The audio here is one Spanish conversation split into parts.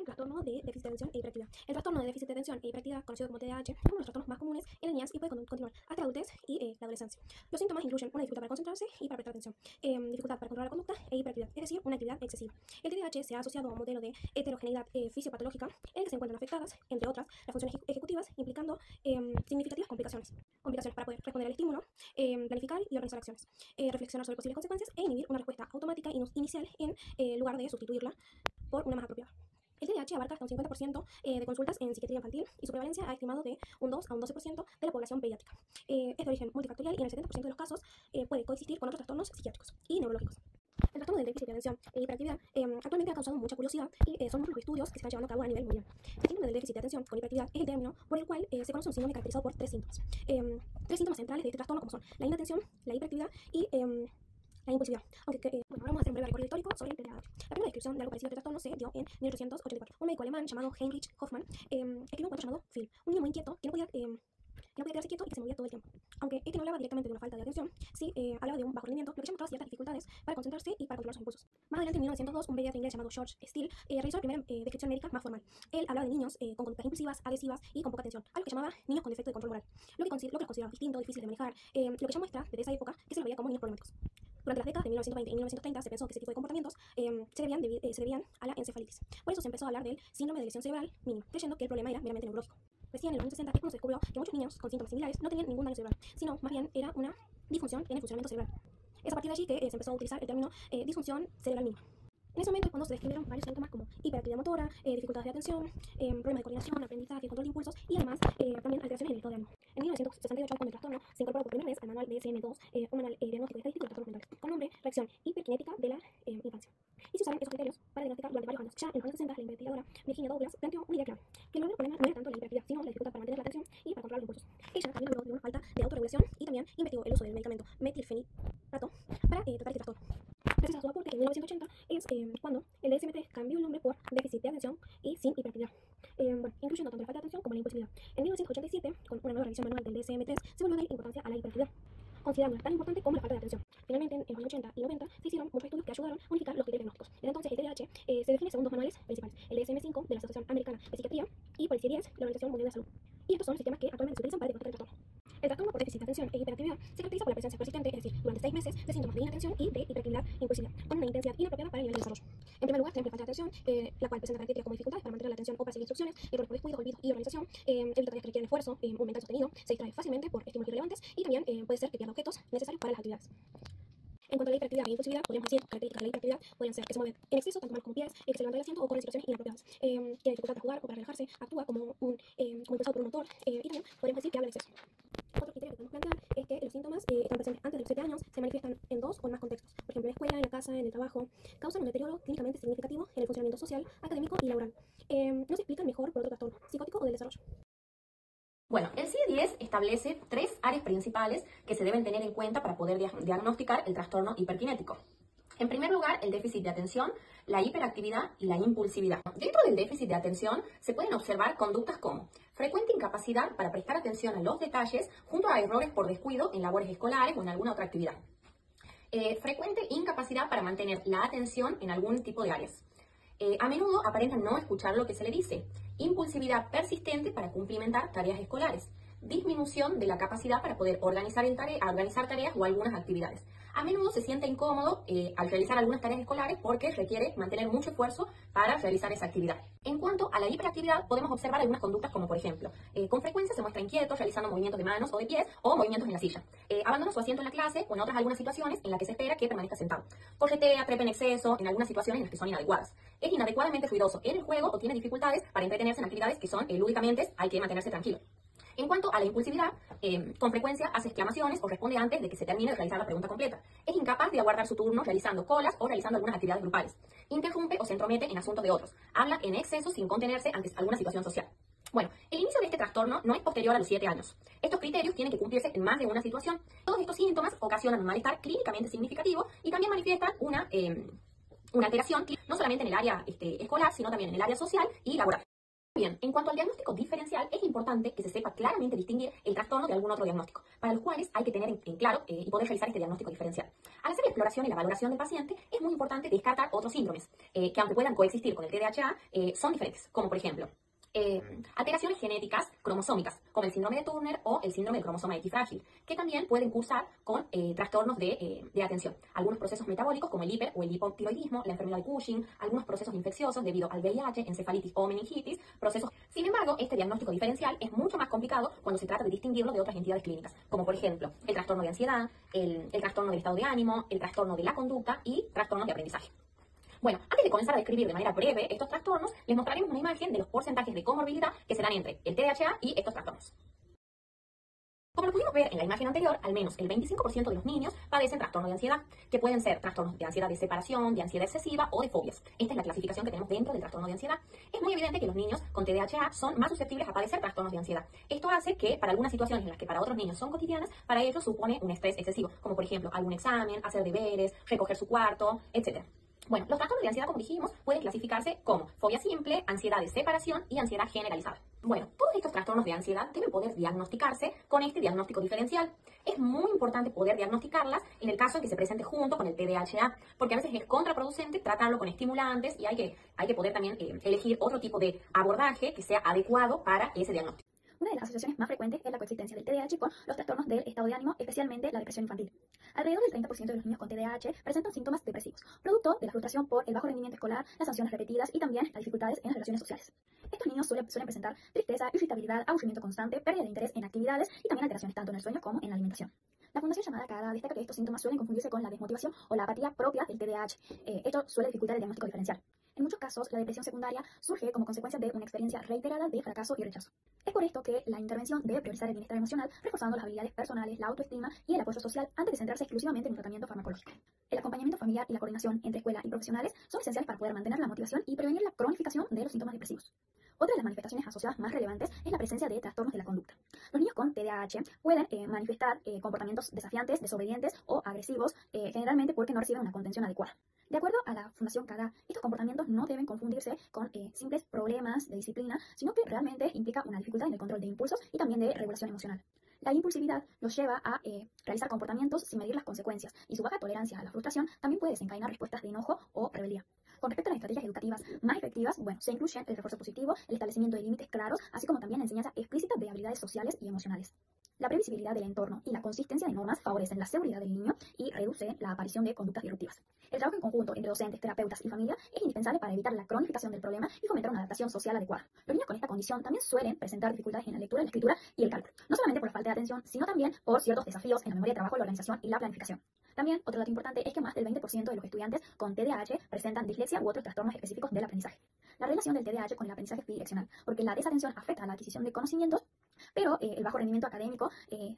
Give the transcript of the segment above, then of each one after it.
trastorno de déficit de atención e hiperactividad. El trastorno de déficit de atención e hiperactividad, conocido como TDAH, es uno de los trastornos más comunes en las niñas y puede continuar hasta la adultez y la adolescencia. Los síntomas incluyen una dificultad para concentrarse y para prestar atención, dificultad para controlar la conducta e hiperactividad, es decir, una actividad excesiva. El TDAH se ha asociado a un modelo de heterogeneidad fisiopatológica en el que se encuentran afectadas, entre otras, las funciones ejecutivas, implicando significativas complicaciones para poder responder al estímulo, planificar y organizar acciones, reflexionar sobre posibles consecuencias e inhibir una respuesta automática inicial en lugar de sustituirla por una más apropiada. El TDAH abarca hasta un 50% de consultas en psiquiatría infantil y su prevalencia ha estimado de un 2 a un 12% de la población pediátrica. Es de origen multifactorial y en el 70% de los casos puede coexistir con otros trastornos psiquiátricos y neurológicos. El trastorno del déficit de atención e hiperactividad actualmente ha causado mucha curiosidad y son muchos los estudios que se están llevando a cabo a nivel mundial. El síndrome del déficit de atención con hiperactividad es el término por el cual se conoce un síndrome caracterizado por tres síntomas. Tres síntomas centrales de este trastorno como son la inatención, la hiperactividad y la impulsividad. Ahora vamos a hacer un breve recorrido histórico sobre el TDAH. La primera descripción de algo parecido a este trastorno se dio en 1884. Un médico alemán llamado Heinrich Hoffmann escribió un cuento llamado Phil, un niño muy inquieto que no podía quedarse quieto y que se movía todo el tiempo. Aunque este no hablaba directamente de una falta de atención, sí hablaba de un bajo rendimiento, lo que ya mostraba ciertas dificultades para concentrarse y para controlar sus impulsos. Más adelante, en 1902, un pediatra inglés llamado George Steele realizó la primera descripción médica más formal. Él hablaba de niños con conductas impulsivas, agresivas y con poca atención, algo que llamaba niños con defecto de control moral, lo que los consideraba distinto, difícil de manejar, lo que ya muestra desde esa época que se los veía como niños problemáticos. Durante las décadas de 1920 y 1930 se pensó que ese tipo de comportamientos se debían a la encefalitis. Por eso se empezó a hablar del síndrome de lesión cerebral mínima, creyendo que el problema era meramente neurológico. Recién en los años 60 es cuando se descubrió que muchos niños con síntomas similares no tenían ningún daño cerebral, sino más bien era una disfunción en el funcionamiento cerebral. Es a partir de allí que se empezó a utilizar el término disfunción cerebral mínima. En ese momento es cuando se describieron varios síntomas como hiperactividad motora, dificultades de atención, problemas de coordinación, aprendizaje, control de impulsos y además también alteraciones en el estado de ánimo. En 1968, cuando el trastorno se incorporó por primera vez al manual DSM-2, un manual diagnóstico y estadístico de trastornos mentales, con nombre Reacción hiperkinética de la infancia. Y se usaron esos criterios para diagnosticar durante varios años. Ya en los años 60, la investigadora Virginia Douglas planteó una idea clara, que el verdadero problema no era tanto la hiperactividad, sino la dificultad para mantener la atención y para controlar los impulsos. Ella también habló de una falta de autorregulación y también investigó el uso del medicamento metilfenidato para tratar este trastorno. Gracias a su aporte, en 1980 es cuando el DSM-3 cambió el nombre por déficit de atención y sin hiperactividad, incluyendo tanto la falta de atención como la impulsividad. En 1987, con una nueva revisión manual del DSM-3, se volvió a dar importancia a la hiperactividad, considerándola tan importante como la falta de atención. Finalmente, en los años 80 y 90 se hicieron muchos estudios que ayudaron a unificar los criterios diagnósticos. Desde entonces, el TDAH se define según dos manuales principales, el DSM-5 de la Asociación Americana de Psiquiatría y por el CIE-10 de la Organización Mundial de la Salud. Y estos son los sistemas que actualmente se utilizan para diagnosticar el trastorno. El trastorno por déficit de atención e hiperactividad se caracteriza por la presencia persistente, es decir, durante 6 meses, de síntomas de inatención y de hiperactividad e impulsividad, con una intensidad inapropiada para el nivel de desarrollo. En primer lugar, tenemos la falta de atención, la cual presenta características como dificultades para mantener la atención o para seguir instrucciones, errores por descuido, olvido y organización, evita tareas que requieren esfuerzo, un mental sostenido, se distrae fácilmente por estímulos irrelevantes y también puede ser que pierda objetos necesarios para las actividades. En cuanto a la hiperactividad e impulsividad, podríamos decir que características de la hiperactividad podrían ser que se mueve en exceso, tanto manos como pies, que se levanta del asiento o corre en situaciones inapropiadas, tiene dificultad para jugar o para relajarse, actúa como impulsado por un motor y también podríamos decir que habla en exceso. Otro criterio que podemos plantear es que los síntomas están presentes antes de los 7 años, se manifiestan en 2 o en más contextos, por ejemplo en la escuela, en la casa, en el trabajo, causan un deterioro clínicamente significativo en el funcionamiento social, académico y laboral. No se explican mejor por otro trastorno psicótico o del desarrollo. Bueno, el CIE-10 establece 3 áreas principales que se deben tener en cuenta para poder diagnosticar el trastorno hiperkinético. En primer lugar, el déficit de atención, la hiperactividad y la impulsividad. Dentro del déficit de atención se pueden observar conductas como frecuente incapacidad para prestar atención a los detalles junto a errores por descuido en labores escolares o en alguna otra actividad. Frecuente incapacidad para mantener la atención en algún tipo de áreas. A menudo aparentan no escuchar lo que se le dice. Impulsividad persistente para cumplimentar tareas escolares. Disminución de la capacidad para poder organizar tareas o algunas actividades. A menudo se siente incómodo al realizar algunas tareas escolares porque requiere mantener mucho esfuerzo para realizar esa actividad. En cuanto a la hiperactividad, podemos observar algunas conductas como, por ejemplo, con frecuencia se muestra inquieto realizando movimientos de manos o de pies o movimientos en la silla. Abandona su asiento en la clase o en algunas situaciones en las que se espera que permanezca sentado. Corretea, trepa en exceso en algunas situaciones en las que son inadecuadas. Es inadecuadamente ruidoso en el juego o tiene dificultades para entretenerse en actividades que son lúdicamente hay que mantenerse tranquilo. En cuanto a la impulsividad, con frecuencia hace exclamaciones o responde antes de que se termine de realizar la pregunta completa. Es incapaz de aguardar su turno realizando colas o realizando algunas actividades grupales. Interrumpe o se entromete en asuntos de otros. Habla en exceso sin contenerse ante alguna situación social. Bueno, el inicio de este trastorno no es posterior a los 7 años. Estos criterios tienen que cumplirse en más de una situación. Todos estos síntomas ocasionan un malestar clínicamente significativo y también manifiestan una alteración no solamente en el área escolar, sino también en el área social y laboral. Bien, en cuanto al diagnóstico diferencial, es importante que se sepa claramente distinguir el trastorno de algún otro diagnóstico, para los cuales hay que tener en claro y poder realizar este diagnóstico diferencial. Al hacer la exploración y la valoración del paciente, es muy importante descartar otros síndromes, que aunque puedan coexistir con el TDAH, son diferentes, como por ejemplo, alteraciones genéticas cromosómicas, como el síndrome de Turner o el síndrome del cromosoma X frágil, que también pueden cursar con trastornos de atención. Algunos procesos metabólicos, como el hiper o el hipotiroidismo, la enfermedad de Cushing, algunos procesos infecciosos debido al VIH, encefalitis o meningitis, procesos. Sin embargo, este diagnóstico diferencial es mucho más complicado cuando se trata de distinguirlo de otras entidades clínicas, como por ejemplo el trastorno de ansiedad, el trastorno del estado de ánimo, el trastorno de la conducta y trastornos de aprendizaje. Bueno, antes de comenzar a describir de manera breve estos trastornos, les mostraremos una imagen de los porcentajes de comorbilidad que se dan entre el TDAH y estos trastornos. Como lo pudimos ver en la imagen anterior, al menos el 25% de los niños padecen trastorno de ansiedad, que pueden ser trastornos de ansiedad de separación, de ansiedad excesiva o de fobias. Esta es la clasificación que tenemos dentro del trastorno de ansiedad. Es muy evidente que los niños con TDAH son más susceptibles a padecer trastornos de ansiedad. Esto hace que para algunas situaciones en las que para otros niños son cotidianas, para ellos supone un estrés excesivo, como por ejemplo algún examen, hacer deberes, recoger su cuarto, etc. Bueno, los trastornos de ansiedad, como dijimos, pueden clasificarse como fobia simple, ansiedad de separación y ansiedad generalizada. Bueno, todos estos trastornos de ansiedad deben poder diagnosticarse con este diagnóstico diferencial. Es muy importante poder diagnosticarlas en el caso en que se presente junto con el TDAH, porque a veces es contraproducente tratarlo con estimulantes y hay que poder también elegir otro tipo de abordaje que sea adecuado para ese diagnóstico. Una de las asociaciones más frecuentes es la coexistencia del TDAH con los trastornos del estado de ánimo, especialmente la depresión infantil. Alrededor del 30% de los niños con TDAH presentan síntomas depresivos, producto de la frustración por el bajo rendimiento escolar, las sanciones repetidas y también las dificultades en las relaciones sociales. Estos niños suelen presentar tristeza, irritabilidad, aburrimiento constante, pérdida de interés en actividades y también alteraciones tanto en el sueño como en la alimentación. La Fundación llamada CADA destaca que estos síntomas suelen confundirse con la desmotivación o la apatía propia del TDAH. Esto suele dificultar el diagnóstico diferencial. En muchos casos, la depresión secundaria surge como consecuencia de una experiencia reiterada de fracaso y rechazo. Es por esto que la intervención debe priorizar el bienestar emocional, reforzando las habilidades personales, la autoestima y el apoyo social antes de centrarse exclusivamente en un tratamiento farmacológico. El acompañamiento familiar y la coordinación entre escuela y profesionales son esenciales para poder mantener la motivación y prevenir la cronificación de los síntomas depresivos. Otra de las manifestaciones asociadas más relevantes es la presencia de trastornos de la conducta. Los niños con TDAH pueden manifestar comportamientos desafiantes, desobedientes o agresivos, generalmente porque no reciben una contención adecuada. De acuerdo a la Fundación CADA, estos comportamientos no deben confundirse con simples problemas de disciplina, sino que realmente implica una dificultad en el control de impulsos y también de regulación emocional. La impulsividad los lleva a realizar comportamientos sin medir las consecuencias, y su baja tolerancia a la frustración también puede desencadenar respuestas de enojo o rebeldía. Con respecto a las estrategias educativas más efectivas, se incluyen el refuerzo positivo, el establecimiento de límites claros, así como también la enseñanza explícita de habilidades sociales y emocionales. La previsibilidad del entorno y la consistencia de normas favorecen la seguridad del niño y reduce la aparición de conductas disruptivas. El trabajo en conjunto entre docentes, terapeutas y familia es indispensable para evitar la cronificación del problema y fomentar una adaptación social adecuada. Los niños con esta condición también suelen presentar dificultades en la lectura, la escritura y el cálculo, no solamente por la falta de atención, sino también por ciertos desafíos en la memoria de trabajo, la organización y la planificación. También, otro dato importante es que más del 20% de los estudiantes con TDAH presentan dislexia u otros trastornos específicos del aprendizaje. La relación del TDAH con el aprendizaje es bidireccional, porque la desatención afecta a la adquisición de conocimientos, pero el bajo rendimiento académico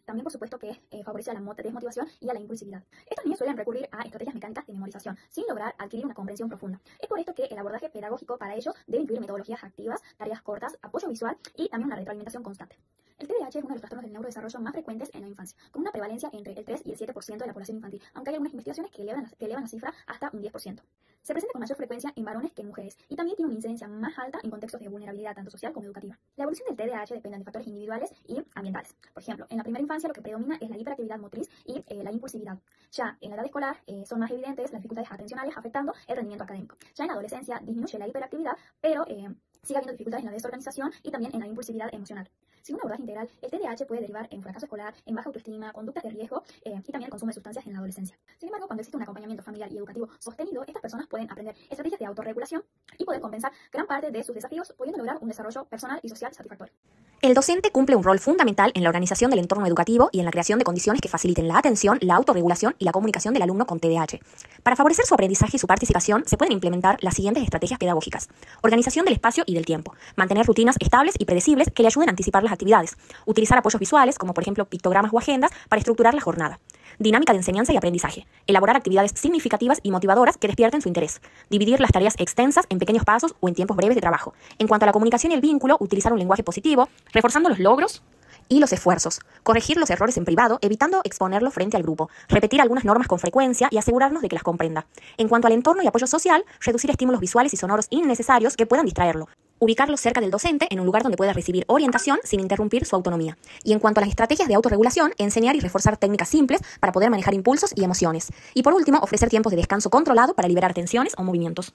también, por supuesto, que favorece a la desmotivación y a la impulsividad. Estos niños suelen recurrir a estrategias mecánicas de memorización, sin lograr adquirir una comprensión profunda. Es por esto que el abordaje pedagógico para ellos debe incluir metodologías activas, tareas cortas, apoyo visual y también una retroalimentación constante. El TDAH es uno de los trastornos del neurodesarrollo más frecuentes en la infancia, con una prevalencia entre el 3 y el 7% de la población infantil, aunque hay algunas investigaciones que elevan la cifra hasta un 10%. Se presenta con mayor frecuencia en varones que en mujeres y también tiene una incidencia más alta en contextos de vulnerabilidad tanto social como educativa. La evolución del TDAH depende de factores individuales y ambientales. Por ejemplo, en la primera infancia lo que predomina es la hiperactividad motriz y la impulsividad. Ya en la edad escolar son más evidentes las dificultades atencionales afectando el rendimiento académico. Ya en la adolescencia disminuye la hiperactividad, pero sigue habiendo dificultades en la desorganización y también en la impulsividad emocional. Sin un abordaje integral, el TDAH puede derivar en fracaso escolar, en baja autoestima, conductas de riesgo y también el consumo de sustancias en la adolescencia. Sin embargo, cuando existe un acompañamiento familiar y educativo sostenido, estas personas pueden aprender estrategias de autorregulación y poder compensar gran parte de sus desafíos, pudiendo lograr un desarrollo personal y social satisfactorio. El docente cumple un rol fundamental en la organización del entorno educativo y en la creación de condiciones que faciliten la atención, la autorregulación y la comunicación del alumno con TDAH. Para favorecer su aprendizaje y su participación, se pueden implementar las siguientes estrategias pedagógicas: organización del espacio y del tiempo, mantener rutinas estables y predecibles que le ayuden a anticipar las actividades, utilizar apoyos visuales, como por ejemplo pictogramas o agendas, para estructurar la jornada, dinámica de enseñanza y aprendizaje, elaborar actividades significativas y motivadoras que despierten su interés, dividir las tareas extensas en pequeños pasos o en tiempos breves de trabajo. En cuanto a la comunicación y el vínculo, utilizar un lenguaje positivo, reforzando los logros y los esfuerzos, corregir los errores en privado, evitando exponerlos frente al grupo, repetir algunas normas con frecuencia y asegurarnos de que las comprenda. En cuanto al entorno y apoyo social, reducir estímulos visuales y sonoros innecesarios que puedan distraerlo. Ubicarlo cerca del docente en un lugar donde pueda recibir orientación sin interrumpir su autonomía. Y en cuanto a las estrategias de autorregulación, enseñar y reforzar técnicas simples para poder manejar impulsos y emociones. Y por último, ofrecer tiempos de descanso controlado para liberar tensiones o movimientos.